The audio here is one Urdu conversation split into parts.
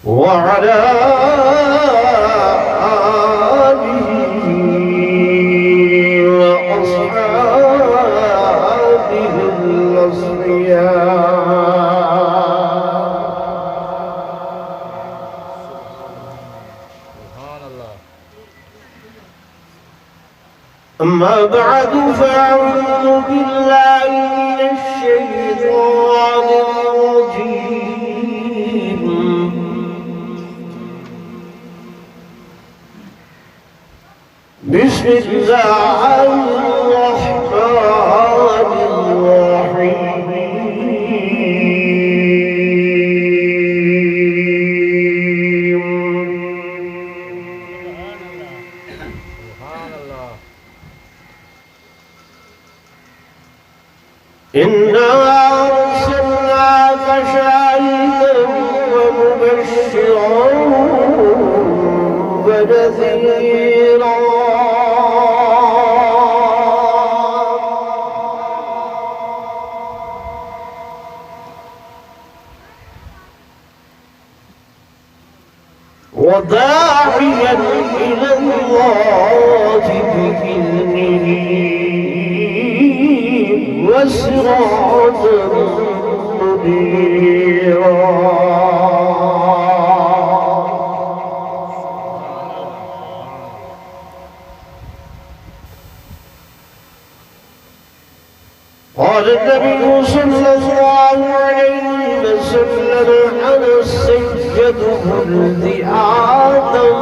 وعلى آله وأصحابه الأصفياء. أما بعد فأعوذ بالله من الشيطان الرجيم. بسم الله الرحمن الرحيم. إنا أرسلناك شاهدا ومبشرا ونذيرا وداعيا إلى الله بإذنه وسراجا منيرا. قال النبي صلى الله عليه وسلم: أنا سيد ولد آدم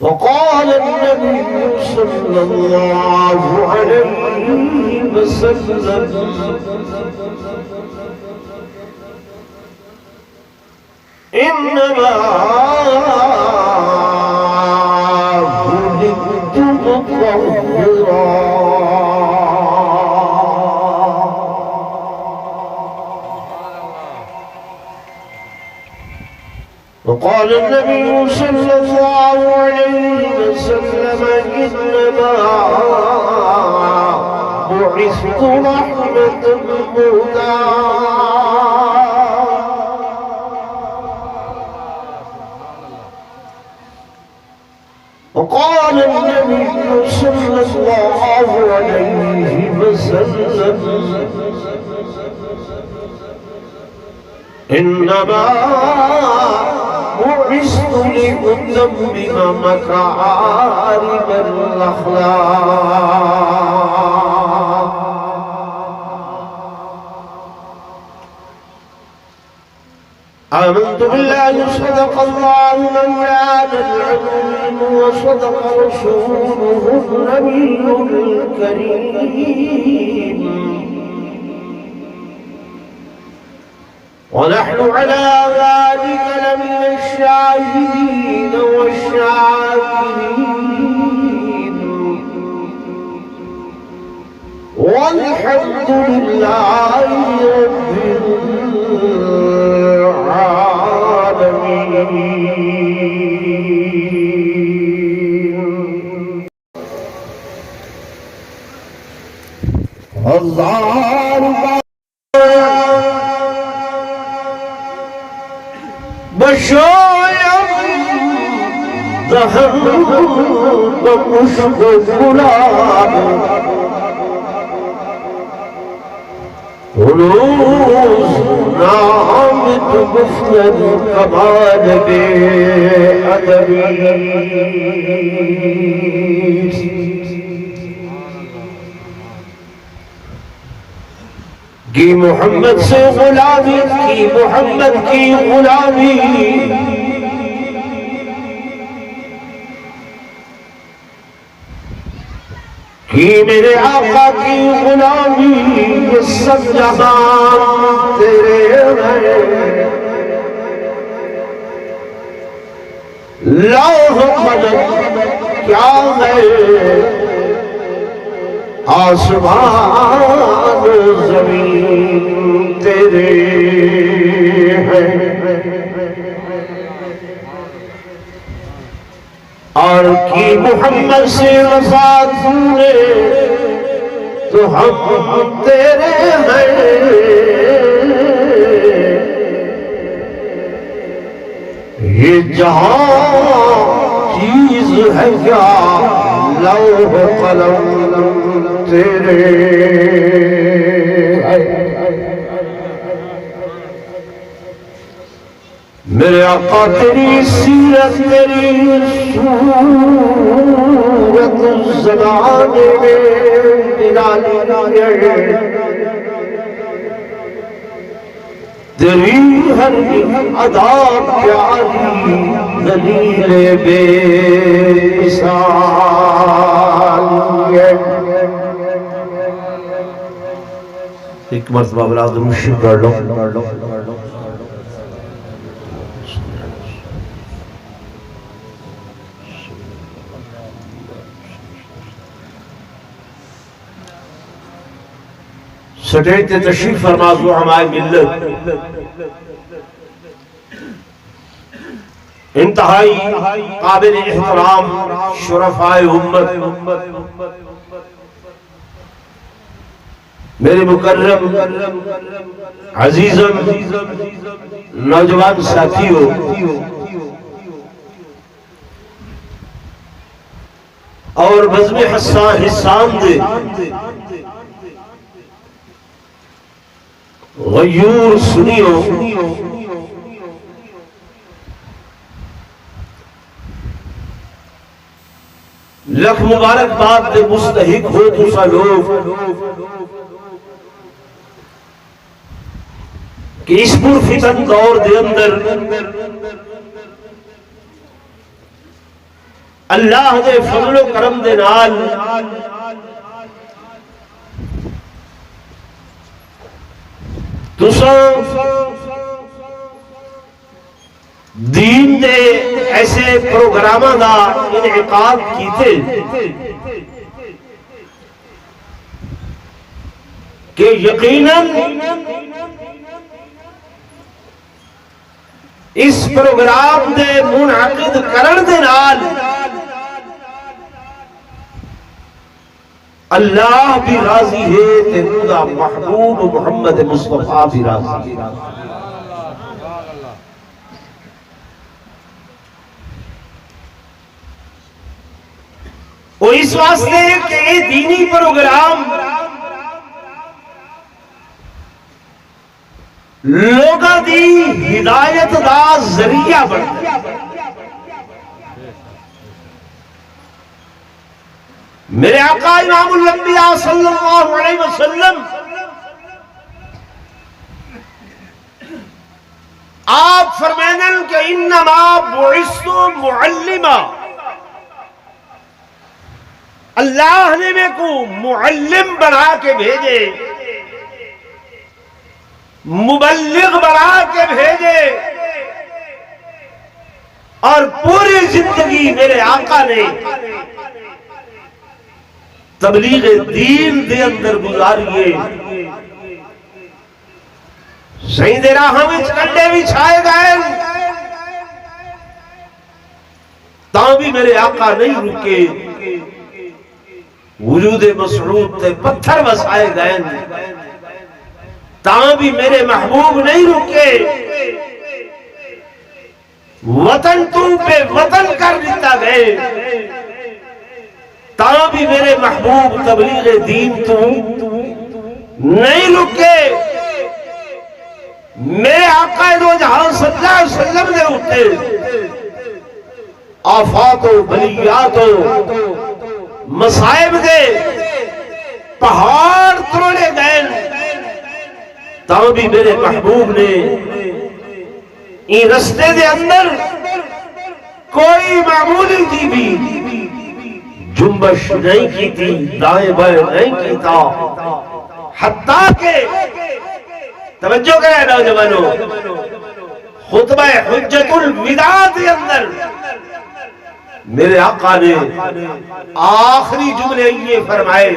وقال النبي صلى الله عليه وسلم: إنما ولدت مطهرا. وقال النبي صلى الله عليه وسلم: إنما بعثت رحمة مهداة. وقال النبي صلى الله عليه وسلم: إنما بعثت لأتمم مكارم الأخلاق. آمنت بالله صدق الله مولانا العظيم وصدق رسوله النبي الكريم. ونحن على ذلك لمن الشاهدين والشاكرين والحمد لله رب العالمين. الله بشاير ذهب بمشق الغلام ولوز نعمت بفن كمال بأدبي. کی محمد سے غلامی کی محمد کی غلامی کی میرے آقا کی غلامی یہ سب جہاں تیرے ہیں. لوح قلم کیا ہے آسمان زمین تیرے ہیں. اور کی محمد سے وفات نے تو ہم تیرے ہیں، یہ جہاں چیز ہے کیا لوح قلم تیرے ہے۔ میرے آقا تیری سیرت تیری صورت زمانے میں نرالی ہے، تیری ہر ادا پیاری دلیل بے مثال ہے۔ ایک مرتبہ بلاد مشکل کر لو۔ سٹیج تے تشریف فرمازو ہماری ملت انتہائی قابل احترام شرفائے امت، میرے مکرم عزیزم نوجوان ساتھیوں، اور بزم حسان دے غیور سنیو، لکھ مبارک بات دے مستحق ہو تسا لوگ کہ اس پر فتن دور دے اندر اللہ دے فضل و کرم دے نال تساں دین دے ایسے پروگراماں دا انعقاد کیتے کہ یقیناً اس پروگرام دے منعقد کرن دے نال اللہ بھی راضی ہے تے خدا محبوب محمد مصطفیٰ بھی راضی ہے۔ وہ اس واسطے کہ یہ دینی پروگرام لوگاں دی ہدایت دا ذریعہ بنتا ہے۔ میرے آقا امام الانبیاء صلی اللہ علیہ وسلم آپ فرمائیں کہ انما بعثت معلما، اللہ نے میں کو معلم بنا کے بھیجے، مبلغ بنا کے بھیجے، اور پوری زندگی میرے آقا نے تبلیغ دین دے اندر گزاریے۔ صحیح دے راہ ہمیں کنڈے بھی چھائے گئے، تاں بھی میرے آقا نہیں رکے، وجود مسعود تے پتھر وسائے گئے، تاں بھی میرے محبوب نہیں رکے، وطن تو پہ وطن کر دیتا گئے، تاں بھی میرے محبوب تبلیغ دین تو نہیں رکے۔ میرے آقا دو جہاں صلی اللہ علیہ وسلم نے اٹھے آفات و بلیات و مصائب دے پہاڑ تروڑے گئے، تاں بھی میرے محبوب نے این رستے دے اندر کوئی معمولی کی بھی جنبش نہیں کی تھی، دائیں بائیں نہیں کی تھا، حتیٰ کہ توجہ کرے نوجوانوں خطبہ حجت الوداع کے اندر میرے آقا نے آخری جملے یہ فرمائے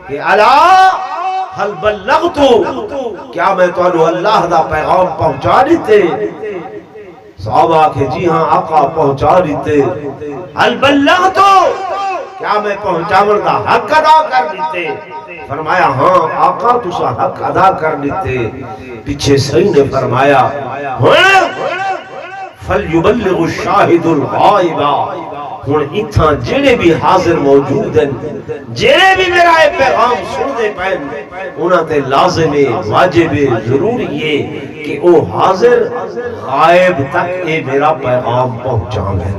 کہ الا حل بلغتو، کیا میں تو اللہ دا پیغام پہنچا دیتے؟ صحابہ کہ جی ہاں آقا پہنچا دیتے۔ حل بلغتو، کیا میں پہنچاور دا حق ادا کر دیتے؟ فرمایا ہاں آقا تسا حق ادا کر لیتے. پیچھے صحیح نے فرمایا فَلْيُبَلِّغُ الشَّاهِدُ الْغَائِبَ. ہن اتھاں جڑے بھی حاضر موجود ہیں جڑے بھی میرا اے پیغام سن دے پین انہاں تے لازم ہے واجب ہے ضروری ہے کہ او حاضر غائب تک اے میرا پیغام پہنچاویں.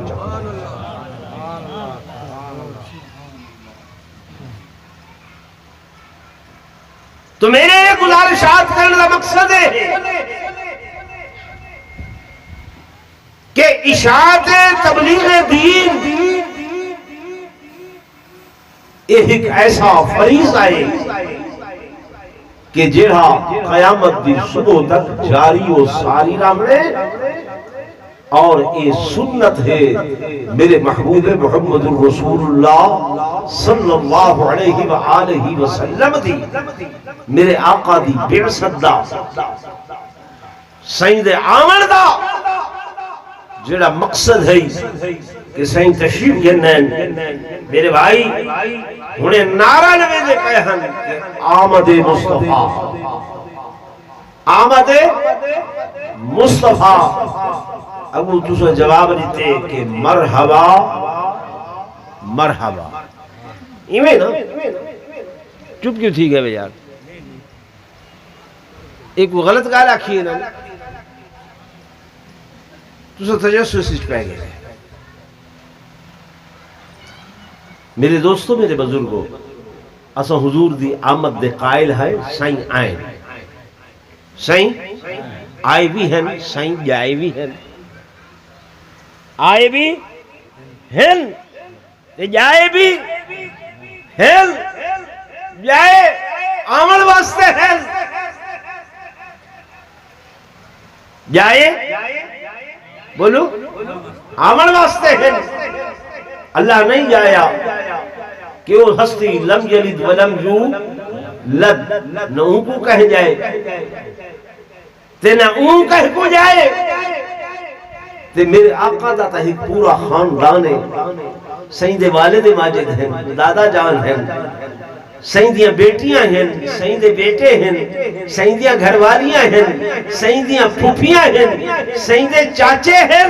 تو میرے گزارشات کرنے کا مقصد ہے کہ اشاعت تبلیغ دین ایک ایسا فریضہ ہے کہ جہاں قیامت دی صبح تک جاری و ساری رہے اور یہ سنت ہے میرے محبوب محمد الرسول اللہ صلی اللہ علیہ وآلہ وسلم دی میرے آقا دی بعثت دا سائیں دے آمن دا جڑا مقصد ہے کہ سائیں تشریف گنن میرے بھائی انہیں نعرہ لوے دے کہن کہ آمد مصطفیٰ آمد مصطفیٰ. ابو تسا جواب دیتے کہ مرحبا مرحبا. ایویں نا چپ کیوں تھی گئے یار ایک وہ غلط گال آکھی ہے نا تسا تجسس اس پہ گئے. میرے دوستوں میرے بزرگوں اسا حضور دی آمد دے قائل ہے سائیں آئیں سائیں آئے بھی ہیں سائیں جائے بھی ہیں آئے بھی ہیں جائے بھی ہیں جائے آمن واسطے ہیں جائے بولو آمن واسطے ہیں. اللہ نہیں جایا کہ وہ ہستی لم یلد ولم یولد نہ اون کو کہہ جائے تے نہ اون کہہ کو جائے تے میرے آقا دا تہی پورا خاندان ہے. سائیں دے والد ماجد ہیں دادا جان ہیں سائیں دیاں بیٹیاں ہیں سائیں دے بیٹے ہیں سائیں دیاں گھر والیاں ہیں سائیں دیاں پھوپیاں ہیں سائیں دے چاچے ہیں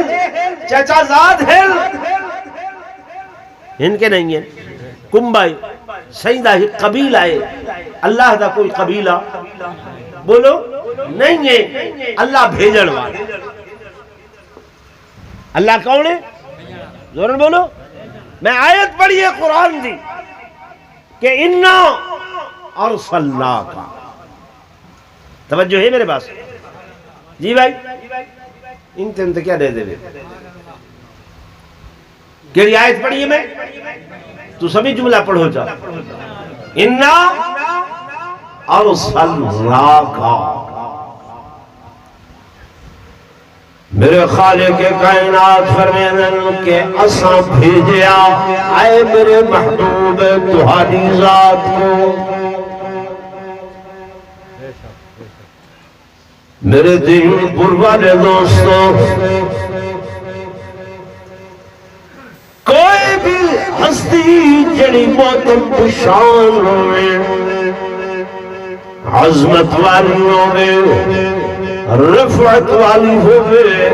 چچا زاد ہیں ان کے نہیں ہیں کمبائی سائیں دا ہی قبیلہ ہے. اللہ دا کوئی قبیلہ بولو نہیں ہے. اللہ بھیجن والے اللہ کون ہے زورن بولو. میں آیت پڑھی ہے قرآن دی کہ انا ارسلناک. توجہ ہے میرے پاس جی بھائی انت کیا دے دے کیڑی آیت پڑھی ہے میں تو سبھی جملہ پڑھو جا انا ارسلناک. میرے خالق کائنات فرمیدن کہ اساں بھیجیا آئے میرے محبوب تہاڈی ذات کو. میرے دین پر والے دوستوں کوئی بھی ہستی جڑی موتم پشان ہوئے عظمت والی ہوئے رفعت والی ہوئے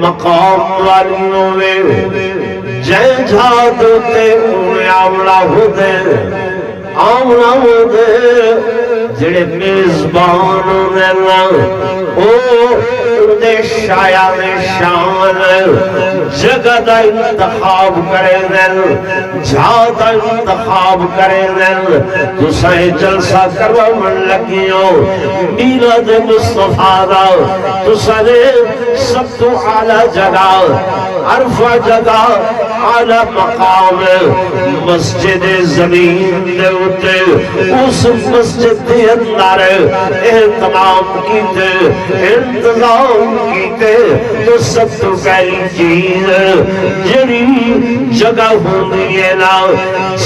مقام والی ہوئے جائیں جھاد ہوتے انہیں آمنا ہوتے آمنا ہوتے جڑے میزبان ہوتے او دے شایان شان جگہ دا انتخاب کرے دن جھاد انتخاب کرے دن تو سائے جلسہ کروا من لگیوں میلاد مصطفیٰ دا تو سارے سب تو اعلیٰ جگہ عرفہ جگہ اعلیٰ مقام مسجد زمین دے ہوتے اس مسجد دے اندر اہتمام کیتے انتظام کیتے تو سب تو پہلی چیز جنی جگہ ہوندی ہے نا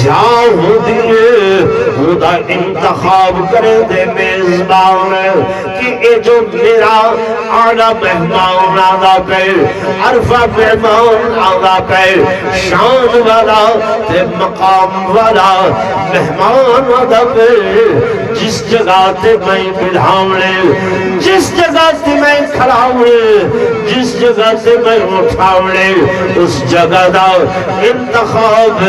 جہاں ہوندی ہے وہ دا انتخاب کرے دے میزبان کہ اے جو میرا آنا مہمان آدھا پہ عرفہ پہ مہمان آگا کہ شان والا تے مقام والا مہمان آگا کہ جس جگہ تے میں بلھاونے جس جگہ تے میں کھڑاونے جس جگہ تے میں اٹھاونے اس جگہ دا انتخاب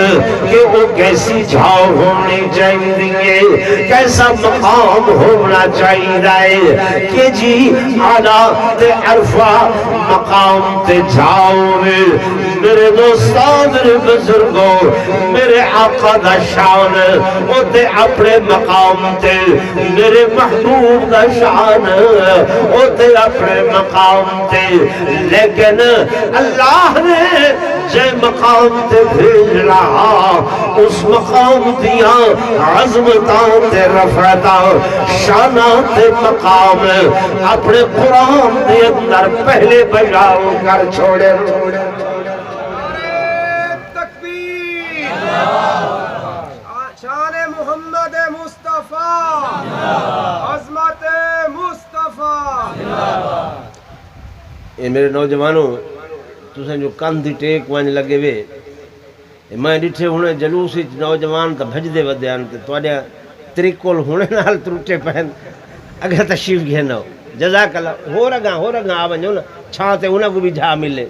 کہ وہ کیسی جھاؤ ہونی چاہیے کیسا مقام ہونا چاہیے کہ جی آلہ تے عرفہ مقام تے جھاؤ میرے دوستان میرے بزرگوں میرے آقا دا شان وہ تے اپنے مقام تے میرے محبوب دا شان وہ تے اپنے مقام تے لیکن اللہ نے جے مقام تے بھیج رہا اس مقام دیا عظمتاں تے رفعتاں شاناں تے مقام اپنے قرآن دے اندر پہلے بجاؤ کر چھوڑے تکبیر شان محمد مصطفیٰ عظمت مصطفیٰ اے میرے نوجوانوں تساں جو کندھ ٹیک ون لگے وے میں ڈٹھے ہونے جلوس نوجوان تا بھج دے ودیان تے تواڈے طریقول ہونے نال ترٹے پہن اگر تشریف گھنو جزاک اللہ ہو رگاں آ ونجو نا چھاں تے انہاں کو بھی جھا ملے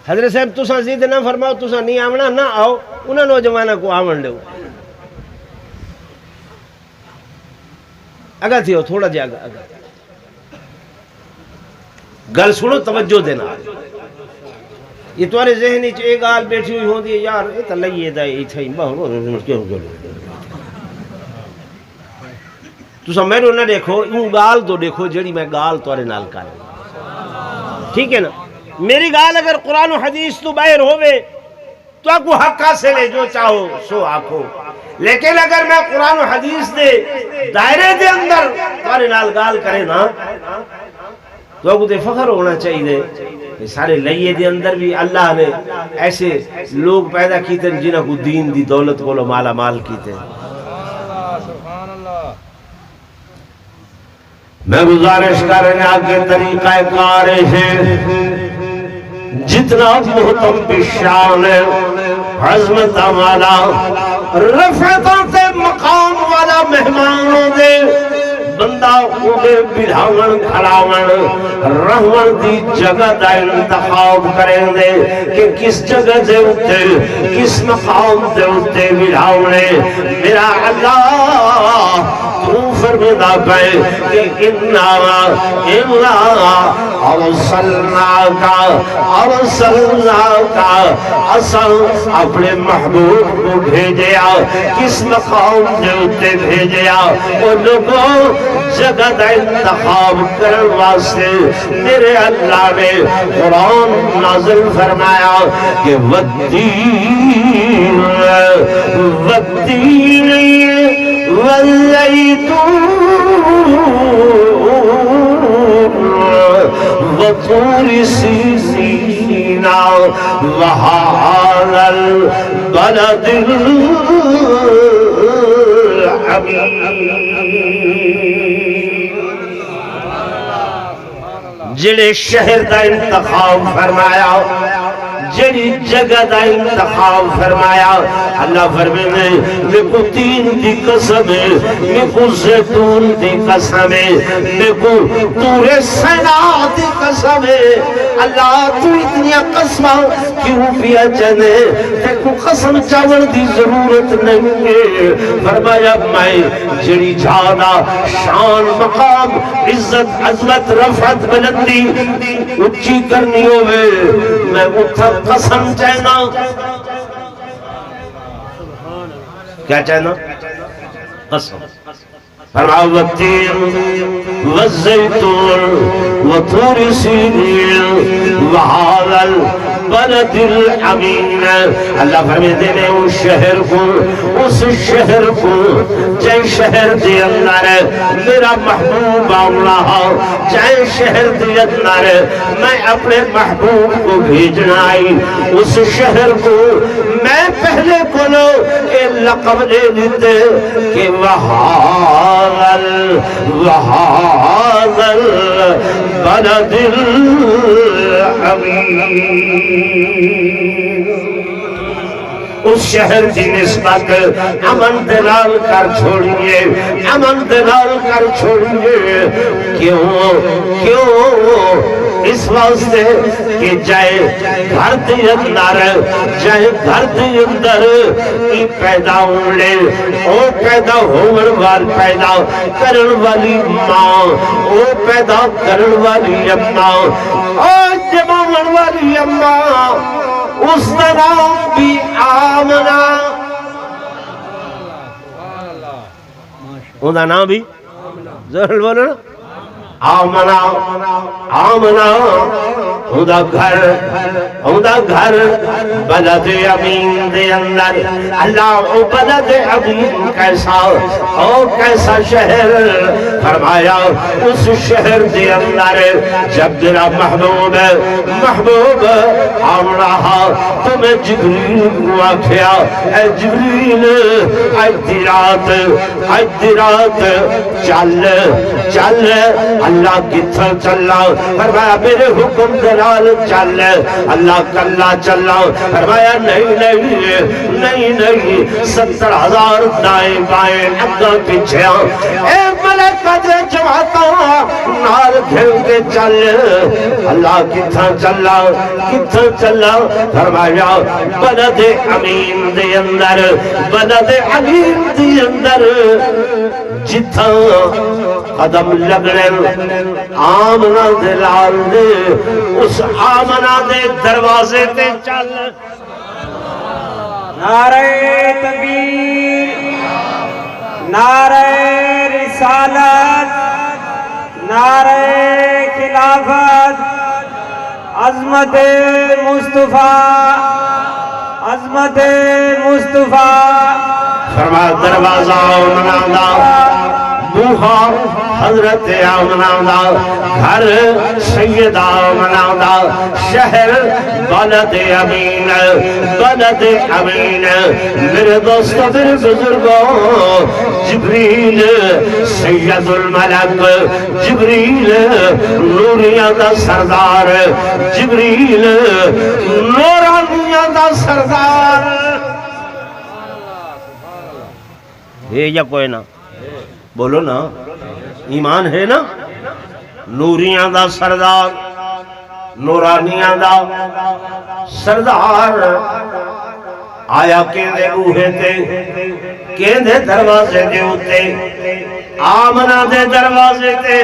حضرت صاحب تساں زید نہ فرماؤ تساں نہیں آونا نہ آؤ انہاں نوجواناں کو آون دیو اگا تھیو تھوڑا جا اگا گل سنو توجہ دینا یہ تمہارے ذہنی چ ایک گال بیٹھی ہوئی ہوندی ہے یار یہ تو لئیے دا یہ تھئی کیوں تسا میرے نہ دیکھو یوں گال تو دیکھو جڑی میں گال تمہارے نال کر ٹھیک ہے نا میری گال اگر قرآن و حدیث تو باہر ہوئے تو آپ کو حق حاصل ہے جو چاہو سو آکھو لیکن اگر میں قرآن و حدیث دے دائرے دے اندر تمہارے نال گال کرے نا تو آپ کو تے فخر ہونا چاہیے کہ سارے لئیے دے اندر بھی اللہ نے ایسے لوگ پیدا کیتے ہیں جنہاں کو دین دی دولت کو لو مالا مال کیتے ہیں میں گزارش کرنے آگے طریقہ کار ہے جتنا محتم بشان عظمت والا رفعت مقام والا مہمانوں دے بندہ اوڑے بڑھاون کھڑاون رہون دی جگہ دا انتخاب کریں دے کہ کس جگہ دے اتے کس مقام دے اتے بڑھاونے میرا اللہ تو فرمدا پہ کہ انہا ارسلناکا اصل اپنے محبوب کو بھیجیا کس مقام دے اتے بھیجیا وہ لوگوں جگہ دا انتخاب کرن واسطے میرے اللہ نے قرآن نازل فرمایا کہ والتین والزیتون وطور سینین وہذا البلد جڑے شہر دا انتخاب فرمایا جڑی جگہ دا انتخاب فرمایا اللہ فرمائے میں کو تین دی قسم ہے میں کو زیتون دی قسم ہے میں کو طور سینا دی قسم ہے اللہ تو اتنی قسمہ کیوں پیا جنے تے کو قسم چاول دی ضرورت نہیں ہے فرمایا میں جڑی جھانا شان مقام عزت عظمت رفعت بلندی اچھی کرنی ہوئے میں اتھا قسم چاہنا کیا چاہنا قسم فرماؤ والتین والزیتون وطور سینین وہذا البلد الامین اللہ فرماتے ہیں اس شہر کو جے شہر دے اندر میرا محبوب آنا ہو جائے شہر دے اندر میں اپنے محبوب کو بھیجنا آئی اس شہر کو میں پہلے کھولو کہ لقب لے لیتے کہ وہاغل بلد اس شہر کی نسبت امن دلال کر چھوڑیے امن دلال کر چھوڑیے کیوں اس واسطے کہ جائے گھر دی اندر جائے گھر دی اندر ای پیدا ہونے او پیدا ہونے پیدا کرن والی ماں او پیدا کرن والی اماں او جمعن والی اماں اس کا نام بھی آمنہ ان کا نام بھی ضرور بولو نا آمنہ آمنہ اُدا گھر بلد امین دے اندر اللہ او بلد امین کیسا او کیسا شہر فرمایا اس شہر دے اندر جب تیرا محبوب آم رہا تمہیں جبریل کو آکھیا اے جبریل آج دی رات چل اللہ کتھا چلا فرمایا میرے حکم دلال چل اللہ کلا چلا فرمایا نہیں 70,000 دائیں بائیں اگا پیچھے اے ملکہ دے جماعتا نال گھر کے چل اللہ کتھا چلا فرمایا بلد امین دے اندر جتھا قدم لگنے آمنہ دلال دے اس آمنہ دے دروازے تے چل نعرہ تکبیر نعرہ رسالت نعرہ خلافت عظمت مصطفیٰ فرما دروازہ آمنہ دا بوہا حضرت آمنہ دا گھر سید آمنہ دا شہر بلد امین میرے دوستوں میرے بزرگوں جبریل سید الملک جبریل نوریاں دا سردار جبریل نورانیاں دا سردار ہے یا کوئی نہ بولو نا ایمان ہے نا نوریاں دا سردار نورانیاں دا سردار آیا کیندے بوہے تے کیندے دروازے دے ہوتے آمنہ دے دروازے تے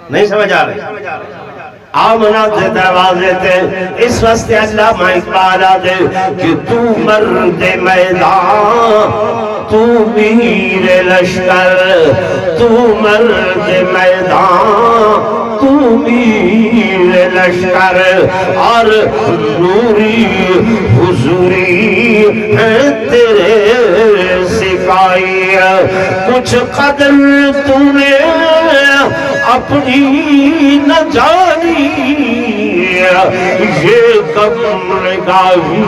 نہیں سمجھ آ رہے آمنہ دے دروازے تے اس واسطے اللہ اقبالہ دے کہ تو مرد میدان تو میر لشکر تو مرد میدان تو میر لشکر اور نوری حضوری ہے تیرے سپاہی کچھ قدر تو نے اپنی نہ جانی یہ کم نگاہی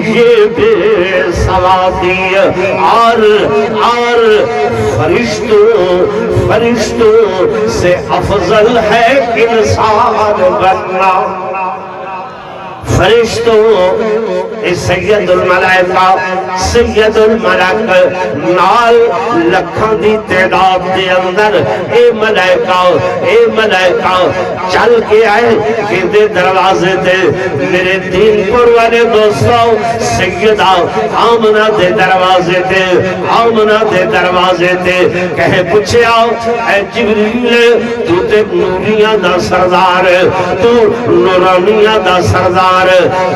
یہ بے سوادی اور فرشتوں سے افضل ہے انسان بننا فرشتوں سید الملائکہ سید الملک نال لکھاں دی تعداد دے اندر اے ملائکہ چل کے آئے کہ دے دروازے دے میرے دین پر والے دوستوں سیدہ آمنہ دے دروازے دے کہے پوچھے آؤ اے جبریل تو تے نوریاں دا سردار تو نورانیاں دا سردار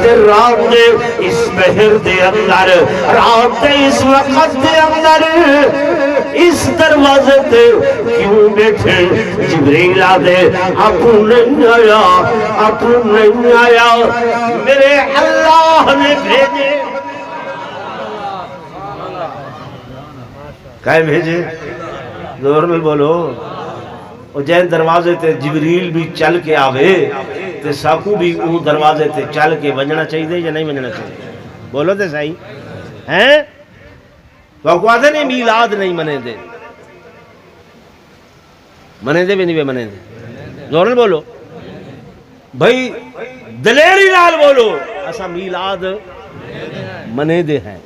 تے رات دے اس بہر دے اندر رات دے اس وقت دے اندر اس دروازے تے کیوں بیٹھے جبریل آدھے اپو نہیں آیا میرے اللہ نے بھیجے کہے بھیجے زور میں بولو او جین دروازے تے جبریل بھی چل کے آوے تے ساکو بھی اون دروازے تے چل کے ونجنا چاہیے یا نہیں ونجنا چاہیے؟ بولو تے صحیح ہیں؟ تو آپ کو آتے نہیں میلاد نہیں منے دے، منے دے بھی نہیں منے دے، زور میں بولو بھائی، دلیری نال بولو ایسا میلاد منے دے ہیں،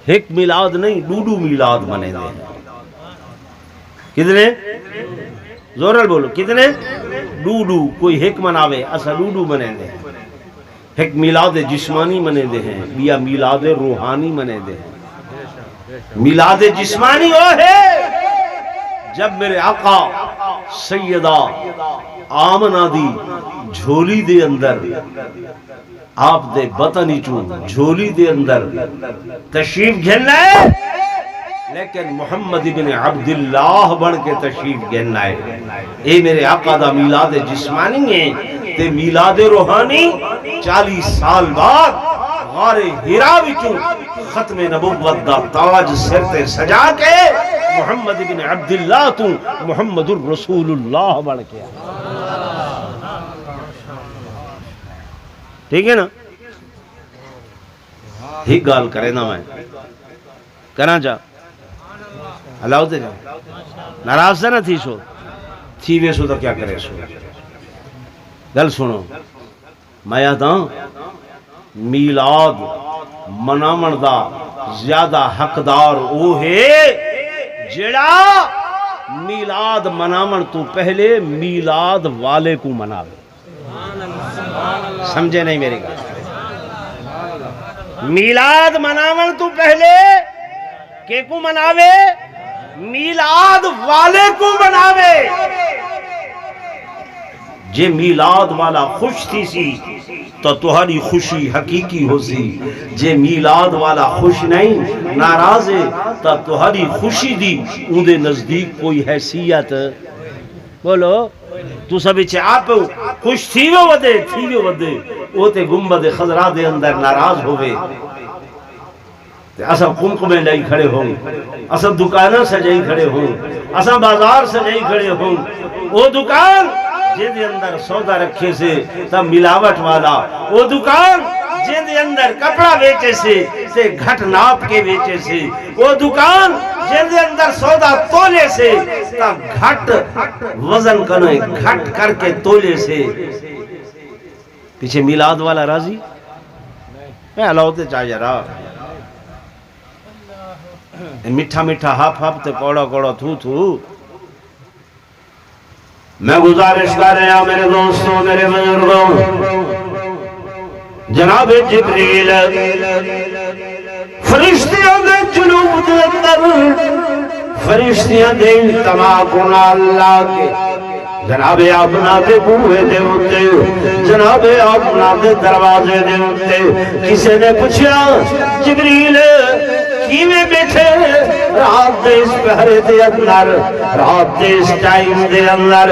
ایک میلاد نہیں ڈوڈو میلاد منے دے ہیں۔ کتنے؟ زور نال بولو کتنے؟ ڈوڈو، کوئی ایک مناوے ایسا ڈوڈو منے دے ہیں۔ ایک میلاد جسمانی منے دے ہیں یا میلاد روحانی منے دے ہیں۔ میلاد جسمانی وہ ہے جب میرے آقا سیدہ آمنہ دی جھولی دے اندر آپ دے بطنی چون جھولی دے اندر تشریف گھننا ہے، لیکن محمد بن عبداللہ بن کے تشریف گھننا ہے۔ اے میرے آقا دا میلاد جسمانی ہے تے میلاد روحانی 40 سال بعد غار ہرا وچوں ختم نبوت دا تاج سر تے سجا کے محمد بن عبداللہ تو محمد الرسول اللہ بن کے ٹھیک ہے نا؟ ہی گال کرے نا میں کراں جا اللہ تے جا ناراض سے نہ تھی سو تھی وے سو تو کیا کرے سو گل سنو میں آتا میلاد منامن دا زیادہ حقدار او ہے جڑا میلاد منامن تو پہلے میلاد والے کو مناوے۔ سمجھے نہیں میری گل؟ میلاد منامن تو پہلے کے کو مناوے؟ میلاد والے کو مناوے۔ جے میلاد والا خوش تھی سی تو تہاری خوشی حقیقی ہو سی، جے میلاد والا خوش نہیں ناراض ہے تو تہاری خوشی دی اون دے نزدیک کوئی حیثیت بولو تو سب اچھے آپ خوش تھی وہ ودے وہ تے گنبد خضرا دے اندر ناراض ہوئے اسا قمقمے لئی کھڑے ہوں، اسا دکانہ سجائی کھڑے ہوں، اسا بازار سجائی کھڑے ہوں، وہ دکان جے دے اندر سودا رکھے سے تا ملاوٹ والا، وہ دکان جے دے اندر کپڑا بیچے سے گھٹ ناپ کے بیچے سے، وہ دکان جے دے اندر سودا تولے سے تا گھٹ وزن کنے گھٹ کر کے تولے سے، پیچھے میلاد والا راضی میں اللہ ہوتے چاہیے رہا میٹھا میٹھا ہاپ ہاپ تے کوڑا کوڑا تھو تھو۔ میں گزارش کر رہا ہوں میرے دوستوں میرے بزرگوں، جناب جبریل فرشتیاں دے جنوب دے اندر فرشتیاں دے انتماع کنا اللہ کے جناب اپنا دے بوئے دے ہوتے، جناب اپنا دے دروازے دے ہوتے، کسی نے پوچھا جبریل کیویں بیٹھے رات دے اس پہرے دے اندر، رات دے اس ٹائم دے اندر؟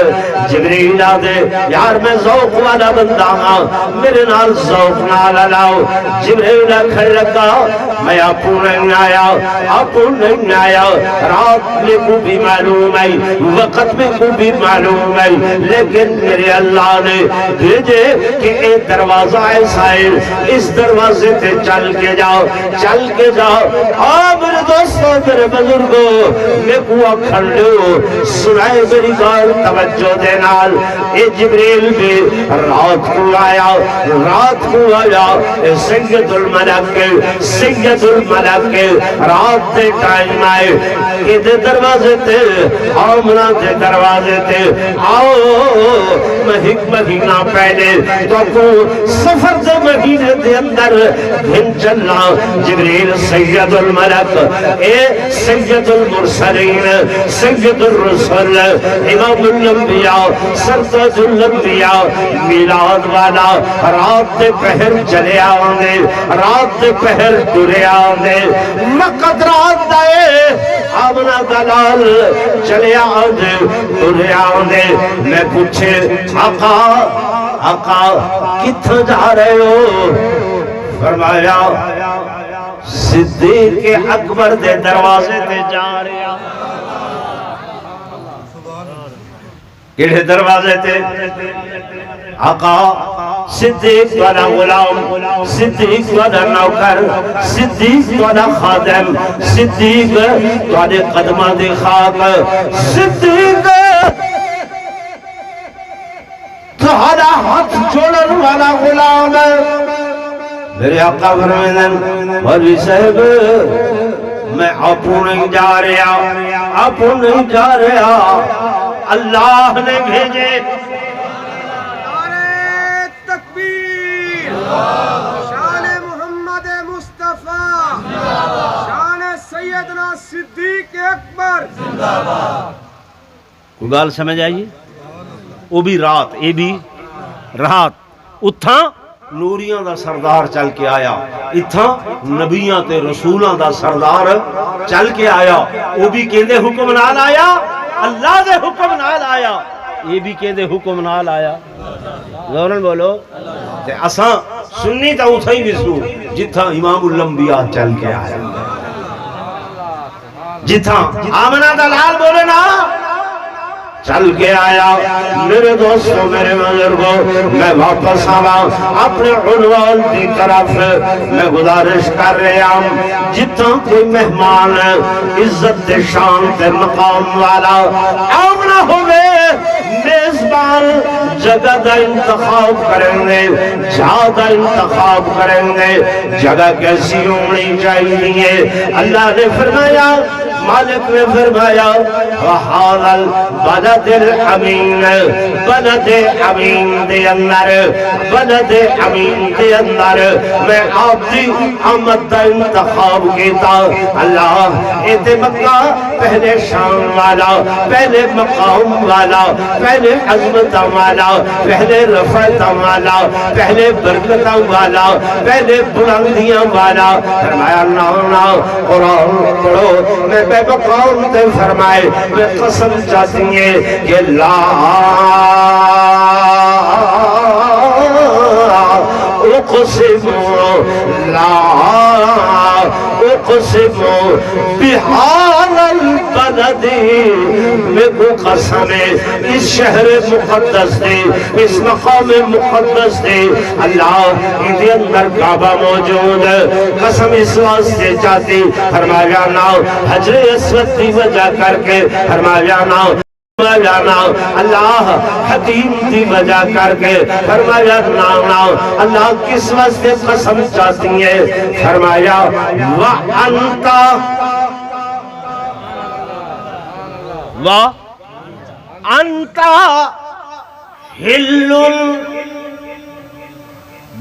جبریل آدھے یار میں ذوق والا بندہ ہاں، میرے نال ذوق نال لاؤ۔ جبریل کھڑ لگا میں آپ نہیں آیا، رات میں کو بھی معلوم ہے، وقت میں کو بھی معلوم ہے، لیکن میرے اللہ نے بھیجے کہ اے دروازہ ایسا ہے، اس دروازے تے چل کے جاؤ، چل کے جاؤ۔ میرے دوستوں میرے بزرگوں میں کو کھڑ لو سنائے میری گال توجہ دے نال۔ اے جبریل بھی رات کو آیا سید الملک کے رات دے ٹائم آئے کہ دے دروازے تے آمنہ دے دروازے تے آؤ مہینہ پہلے تو کو سفر دے مہینے دے اندر گھن چلنا جبریل سید الملک اے سید المرسلین سید الرسل امام الانبیاء سرتاج الانبیاء میلاد والا رات دے پہر چلے آنے رات دے پہر ٹرے آنے وقت رات دے آمنہ دلال چلے آنے ٹرے آنے میں پوچھے آقا کتھا جا رہے ہو؟ فرمایا صدیق اکبر دے دروازے تے جا رہا کیڑے دروازے تے آقا صدیق والا غلام صدیق والا نوکر صدیق والا خادم صدیق والے قدمہ دے خاک صدیق تہارا ہاتھ جوڑن والا غلام میرے آقا فرمائیں مولوی صاحب میں اپوں نہیں جا رہا اللہ نے بھیجے نعرہ تکبیر شان محمد مصطفیٰ شان سیدنا صدیق اکبر کوئی گال سمجھ آئیے وہ بھی رات اے بھی رات اتھاں نوریاں دا سردار چل کے آیا اتھاں نبیاں تے رسولاں دا سردار چل کے آیا وہ بھی کہندے حکم نال آیا اللہ دے حکم نال آیا یہ بھی کہندے حکم نال آیا زورن بولو تے اساں سنی تا اتھا ہی وسو جتھاں امام الانبیاء چل کے آیا جتھاں آمنہ دلال بولے نا چل کے آیا میرے دوستوں میرے بزرگوں میں واپس آوا اپنے عنوان کی طرف میں گزارش کر رہا ہوں جتنا کوئی مہمان عزت شان تے مقام والا آمنا ہوئے میزبان جگہ دا انتخاب کریں گے جہاں دا انتخاب کریں گے جگہ کیسی ہونی چاہیے اللہ نے فرمایا مالک نے فرمایا وحال البلد الامین بلد امین دے اندر بلد امین دے اندر میں آپ دی آمد دا انتخاب کیتا اللہ اے دے مکہ پہلے شان والا پہلے مقام والا پہلے عظمت والا پہلے رفعت والا پہلے برکت والا پہلے بلندیاں والا فرمایا نا قرآن پڑھو میں بے مقام تے فرمائے میں قسم چاہتی ہیں کہ لا اقسم بحال البلد میں کو قسم اس شہر مقدس دے اس مقام مقدس دے اللہ اندے اندر کعبہ موجود قسم اس واسطے چاہتی فرمایا نا حجر اسود کی وجہ کر کے فرمایا نا اللہ حکیم دی وجہ کر کے فرمایا نا اللہ کس واسطے قسم چاہتی ہے فرمایا وَأَنْتَ حِلٌّ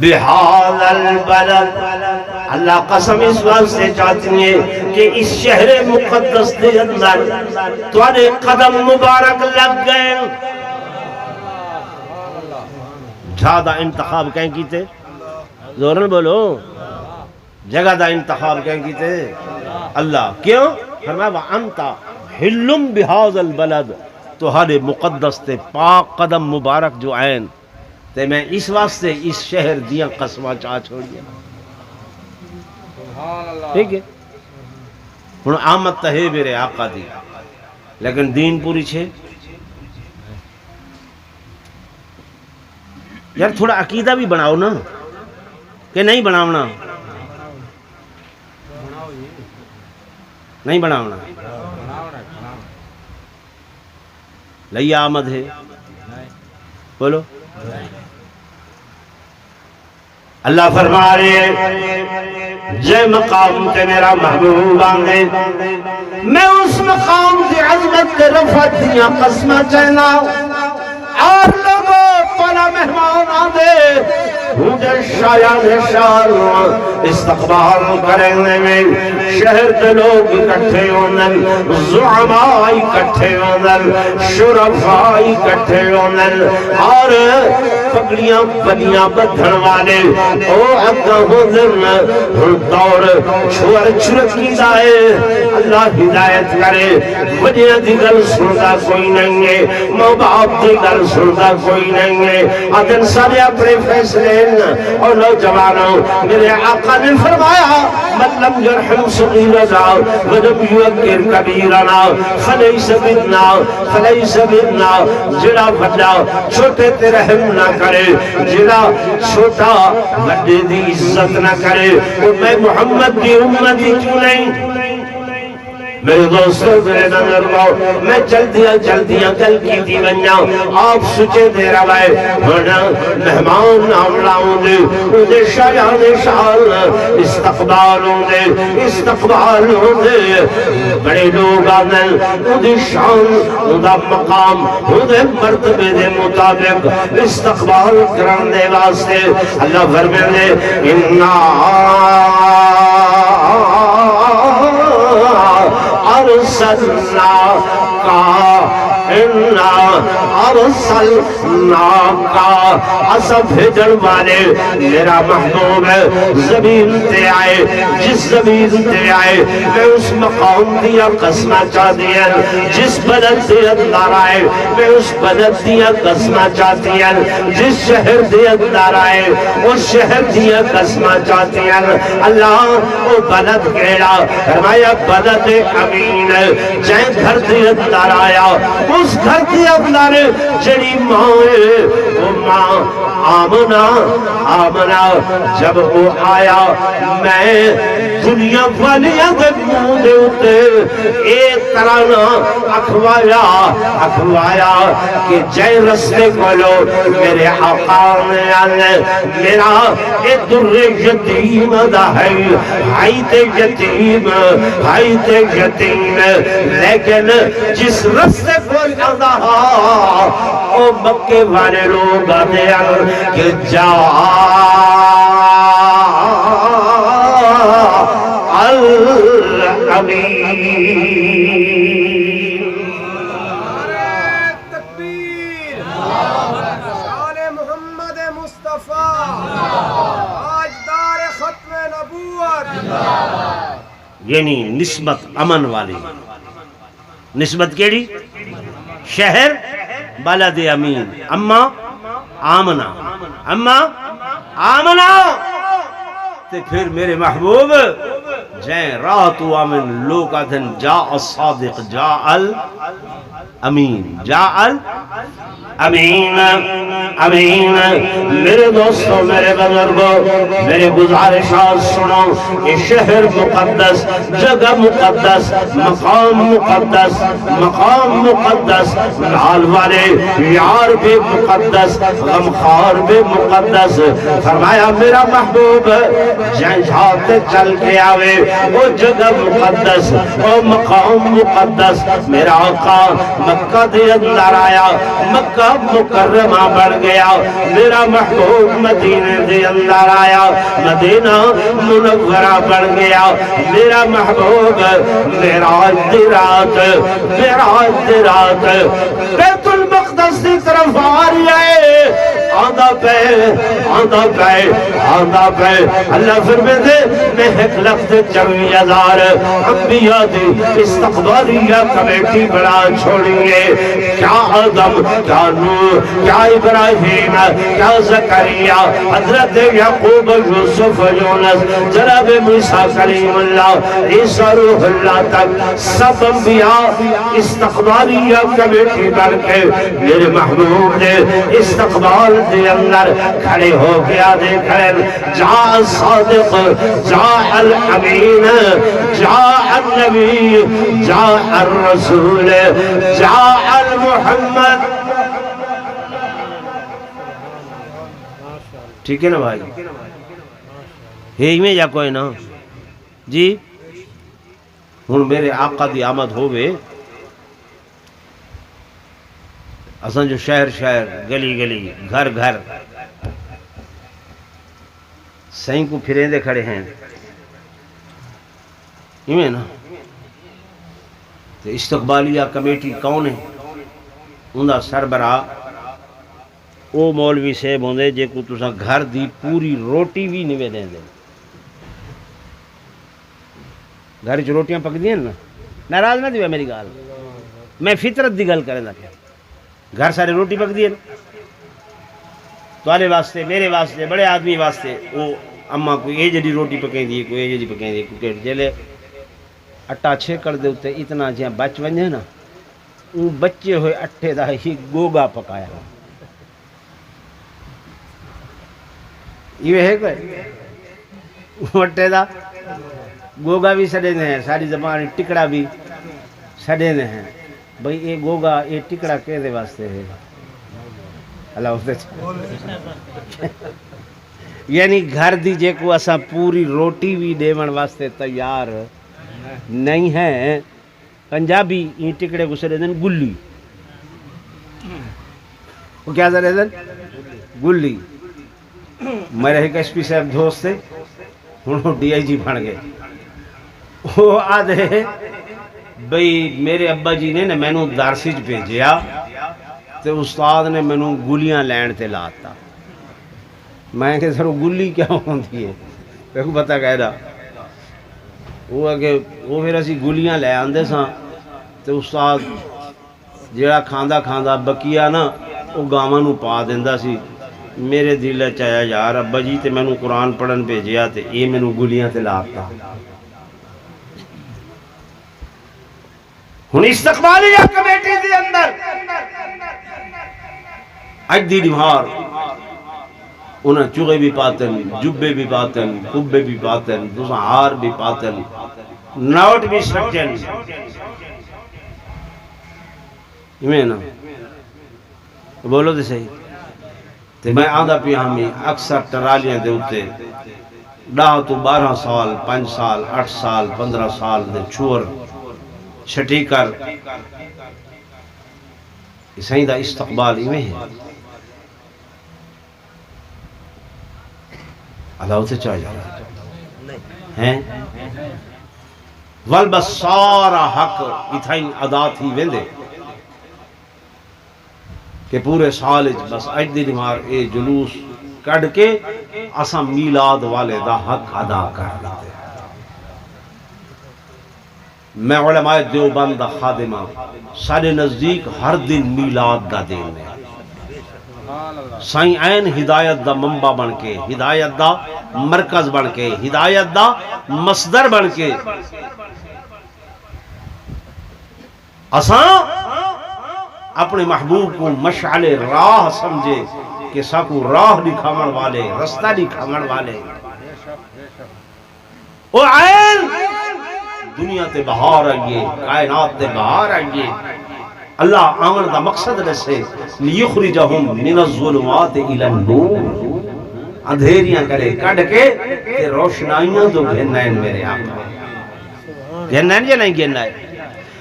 بِهَذَا الْبَلَدِ اللہ قسم اس واسطے چاہتی ہے کہ اس شہر مقدس دے اندر توانے قدم مبارک لگ گئے جھادہ انتخاب کہیں کیتے زورن بولو جگہ دا انتخاب کہیں کیتے اللہ کیوں فرمایا وَأَنْتَ حِلٌّ بِهَذَا الْبَلَدِ تہارے مقدس تے پاک قدم مبارک جو عین تے میں اس واسطے اس شہر دیاں قسمہ چاہ چھوڑیا ٹھیک ہے ہن آمد تہے میرے آقا دی لیکن دین پوری چھے یار تھوڑا عقیدہ بھی بناؤ نا کہ نہیں بناونا نہیں بناونا لئی آمد ہے بولو اللہ فرما رہے جے مقام تے میرا محبوب آنگے میں اس مقام کی عظمت کے رفعت دیا قسمہ چہنا اور لوگوں پلا مہمان آدھے مجھے شایان شار استقبال کرنے میں شہر کے لوگ اکٹھے ہوندن زعماء اکٹھے ہوندن شرفاء اکٹھے ہوندن اور پگڑیاں بنیاں بدھن والے او اگا ہوندن ہن دور چھوڑ چھرکی دائے اللہ ہدایت کرے وجہ دی گل سنتا کوئی نہیں ہے ماں باپ دی گل سنتا کوئی نہیں ہے آدن سارے اپنے فیصلے اور نوجوانوں میرے آقا نے فرمایا من لم يرحم صغیرنا ولم یوقر کبیرنا فلیس منا جڑا بڑا چھوٹے تے رحم نہ کرے جڑا چھوٹا بڑے دی عزت نہ کرے وہ میں محمد کی امتی کیوں نہیں میرے دوستوں میرے نظرباؤ میں چل دیا کل کی تھی بنیا آپ سچے دے روائے ہونا مہمان نام لاؤں دے انہیں شایان شال استقبال ہوں دے بڑے لوگ آدھیں انہیں شان انہیں مقام انہیں مرتبے دے مطابق استقبال کران دے واسطے اللہ فرمائے انہا اصف بھیجن والے میرا محبوب ہے زمین تے آئے جس زمین تے آئے میں اس مقام دیا قسمہ چاہ دیا جس بلد دے اندار آئے میں اس بلد دیا قسمہ چاہتی ہیں جس شہر دے اندار آئے اس شہر دیا قسمہ چاہتی ہیں اللہ وہ بلد کہڑا فرمایا بلد امین جائیں گھر دے اندار آیا اس گھر دے اندار جڑی ماں وہ ماں آمنہ جب وہ آیا میں دنیا والیاں دے منہ دے اتے ایک طرح اکھوایا کہ جائے رستے کو لو میرے آقا نے آنے میرا ایک در یتیم دا ہے ہائی تے یتیم لیکن جس رستے کو جانا او مکے والے لوگ آنے کہ جا الامین تکبیر شان محمد مصطفیٰ تاجدار ختم نبوت یعنی نسبت امن والی نسبت کیڑی شہر بلد امین اما آمنہ تے پھر میرے محبوب جائیں راہ تو آمن لوگ آدھن جا الصادق جا الامین جا الامین میرے دوستوں میرے بزرگوں میرے گزارشات سنو یہ شہر مقدس جگہ مقدس مقام مقدس نال والے یار بھی مقدس غمخوار بھی مقدس فرمایا میرا محبوب جائیں جاتے چل کے آوے وہ جگہ مقدس وہ مقام مقدس میرا آقا مکہ دے اندر آیا مکہ مکرمہ بڑھ گیا میرا محبوب مدینہ دے اندر آیا مدینہ منورہ بڑھ گیا میرا محبوب معراج دی رات بیت المقدس دی طرف آ رہی ہے آندہ پہ اللہ فرمائے میں ایک لفظ 24,000 انبیاء دی استقبالیہ کمیٹی بڑا چھوڑیے کیا آدم کیا نوح کیا ابراہیم کیا زکریا حضرت یعقوب یوسف یونس جناب موسیٰ کلیم اللہ عیسیٰ روح اللہ تک سب انبیاء استقبالیہ کمیٹی بڑھ کے میرے محبوب نے استقبال دے اندر کھڑے ہو گیا دیکھیں جا الصادق جا الامین جا النبی جا الرسول جا المحمد ٹھیک ہے نا بھائی ہی میں جا کوئی نا جی ہن میرے آقا دی آمد ہوئے اساں جو شہر گلی گھر سائیں کو پھریں دے کھڑے ہیں ایویں نا تو استقبالیہ کمیٹی کون ہے انہا سربراہ او مولوی صاحب ہوندے جے کو تساں گھر دی پوری روٹی بھی نہیں دیں دے گھر چ روٹیاں پک دیاں نا ناراض نہ دیو میری گال میں فطرت دی گل کریں دا پیا گھر سارے روٹی پک دی تھوڑے واسطے میرے واسطے بڑے آدمی واسطے وہ اما کوئی یہ جڑی روٹی پکیں دی کوئی یہ جڑی پکیں دی کوئی جلے اٹا چھکڑ دے اتنے اتنا جہاں بچ ونجے نا وہ بچے ہوئے اٹھے دا ہی گوگا پکایا یہ ہے کوئی اٹھے دا گوگا بھی سڑے دے ہیں ساری زبان ٹکڑا بھی سڑے دے ہیں بھئی یہ گوگا یہ ٹکڑا کہہ دے واسطے ہے اللہ حافظ یعنی گھر دی جے کو اسا پوری روٹی بھی دیون واسطے تیار نہیں ہے پنجابی یہ ٹکڑے کو سڑے دن گلی وہ کیا سڑے دن گلی میرے ایک ایس پی صاحب دوست تھے انہوں ڈی آئی جی بن گئے وہ آدھے بھئی میرے ابا جی نے میں نو دارسی بھیجیا تے استاد نے میں نو گلیاں لین تے لاتا میں کہ سر گلی کیا ہوندی ہے میں کو پتہ کہہ رہا وہ کہ وہ پھر اسی گلیاں لے آندے ساں تے استاد جڑا کھاندا کھاندا بکیا نا وہ گاواں نو پا دیندا سی میرے دل وچ آیا یار ابا جی تے میں نو قرآن پڑھن بھیجیا تے یہ میں نو گلیاں تے لاتا ہن استقبالیہ کمیٹی دے اندر اج دی دیوار انہیں چوغے بھی پاتن جبے بھی پاتن کبے بھی پاتن دوسرا ہار بھی پاتن نوٹ بھی سکجن میں نا بولو دے صحیح تے میں آدھا پیا ہمیں اکثر ٹرالیاں دے ہوتے 10 تو 12 سال 5 سال 8 سال 15 سال دے چور چھٹی کر اسائیں دا استقبال میں ہے اللہ سے چاہ جا رہا ہیں والبس سارا حق اتھائیں ادا تھی ویندے کہ پورے سال بس اج دی نمار اے جلوس کڑ کے اساں میلاد والے دا حق ادا کر لیتے میں علماء دیوبند دا خادمہ سارے نزدیک ہر دن میلاد دا دین ہے سائیں عین ہدایت دا منبع بن کے ہدایت دا مرکز بن کے ہدایت دا مصدر بن کے اساں اپنے محبوب کو مشعل راہ سمجھے کہ ساکو راہ دکھاون والے رستہ دکھاون والے او عین دنیا تے بہار آئیے کائنات تے بہار آئیے اللہ آمن دا مقصد رسے لیخرجہم من الظلمات الى النور اندھیریاں کرے کڑ کے تے روشنائیاں تو گھنائیں میرے آقا گھنائیں یا نہیں گھنائیں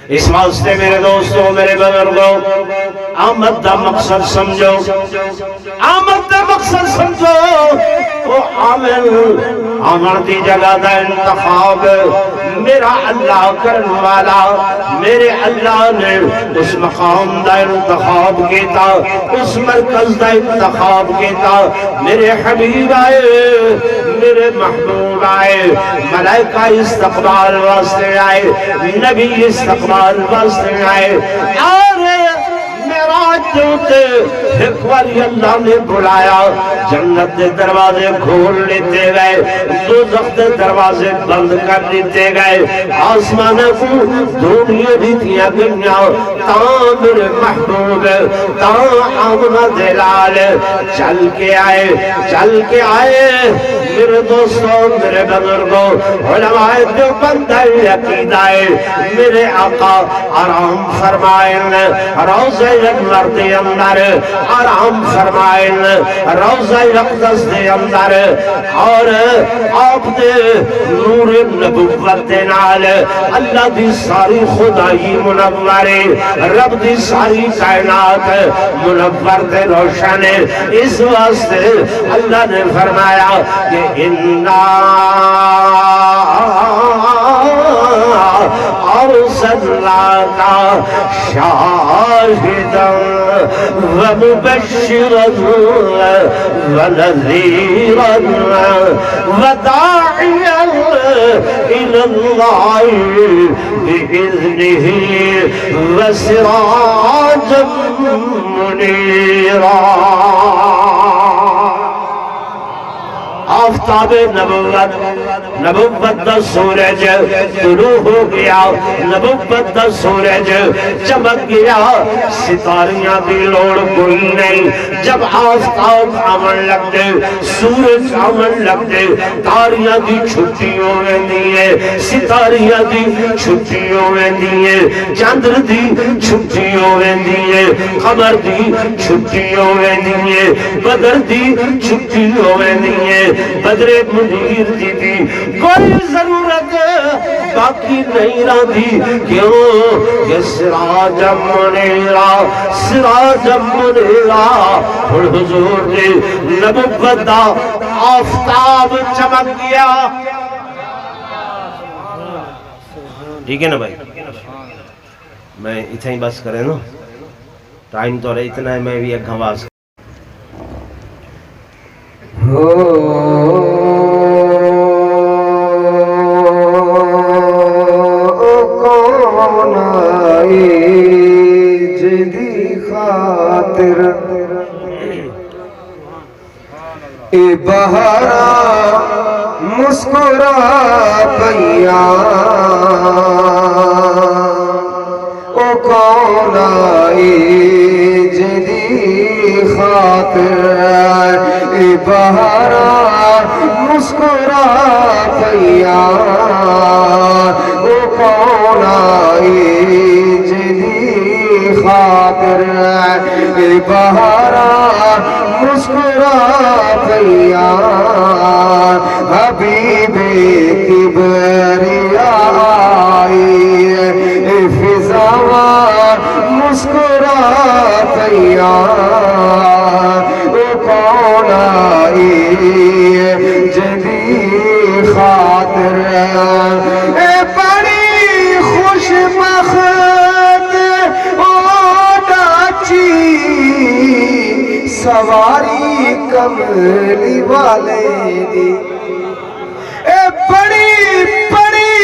اس واسطے میرے دوستوں میرے بزرگوں آمد دا مقصد سمجھو آمد دا مقصد سمجھو وہ عامل دی جگہ دا انتخاب میرا اللہ کرن والا میرے اللہ نے اس مقام دا انتخاب کیتا اس مرکز دا انتخاب کیتا میرے حبیب آئے میرے محبوب آئے ملائکہ استقبال واسطے آئے نبی استقبال واسطے آئے اور میراج ہوتے ایک باری اللہ نے بلایا جنت دے دروازے کھول لیتے گئے دوزخ دے دروازے بند کر لیتے گئے آسمان کو دنیا دیتیاں گنیا تاں میرے محبوب تاں آمنہ دلال چل کے آئے میرے دوستوں میرے بزرگوں علماء دیوبند عقیدہ میرے آقا آرام فرمائن روضہ انور دے اندر آرام فرمائن روضہ اقدس دے اندر اور آپ دے نور نبوت دے نال اللہ دی ساری خدائی منورے رب دی ساری کائنات منور دے روشن اس واسطے اللہ نے فرمایا کہ اِنَّا أرسلناك شاهدا ومبشرا ونذيرا وداعيا إلى الله بإذنه وسراجا منيرا آفتاب نبوت دا سورج طلوع ہو گیا، نبوت دا سورج چمک گیا، ستاریاں دی لوڑ کوئی نہیں۔ جب آفتاب آمن لگ دے، سورج آمن لگ دے، تاریاں دی چھٹی ہوئے دیئے، ستاریاں دی چھٹی ہوئے دیئے، چندر دی چھٹی ہوئے دیئے، قمر دی چھٹی ہوئے دیئے، بدر دی چھٹی ہوئے دیئے، بدر منیر دی دی کوئی ضرورت باقی نہیں رہی، کیوں کہ سراج منیرا، سراج منیرا، اور حضور نے نبوت دا آفتاب چمک گیا۔ ٹھیک ہے نا بھائی، میں اتنا ہی بس کریں نا، ٹائم تو رہے اتنا ہے، میں بھی ایک گھواز کون آئی جدی خاطر اے بہارا مسکرا پیا، او کون آئی جدی خاطر اے بہارا مسکرا پیا، او کون آئی جدی خاطر اے بہارا مسکرا پیا، حبیب کبریا آئی اے فضا مسکرا پیا، او کون آئی جدی خاطر اے بڑی خوش بخت او ڈاچی سواری کملی والے دی، اے بڑی بڑی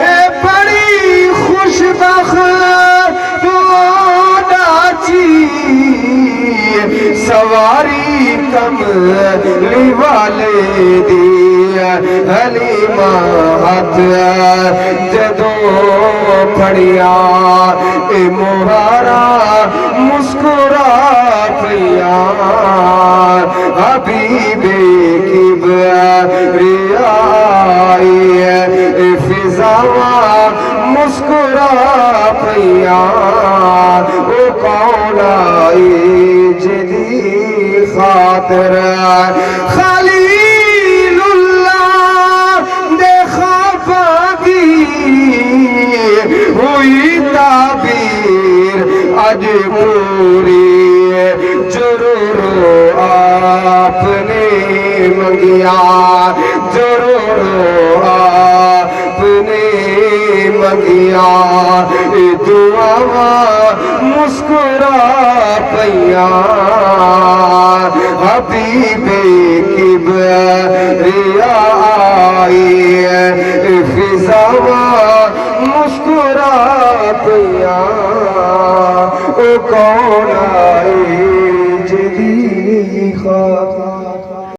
اے بڑی خوش بخت او ڈاچی سواری کملی والے دی، حلیمہ ہاتھ جدو پھڑیا اے مہارا مسکرا پیا، حبیب کبریا آئی اے فضا مسکرا پیا، او کون آئی جدی خاطر خلیل اللہ دے خواب دی ہوئی تعبیر اج پوری، ضرور آپ نے منگیا، ضرور آپ نے منگیا، دعا مسکرا پیا، حبیب کبریا آئی فضا مسکرا پیا، او کون آئی جدی خاطر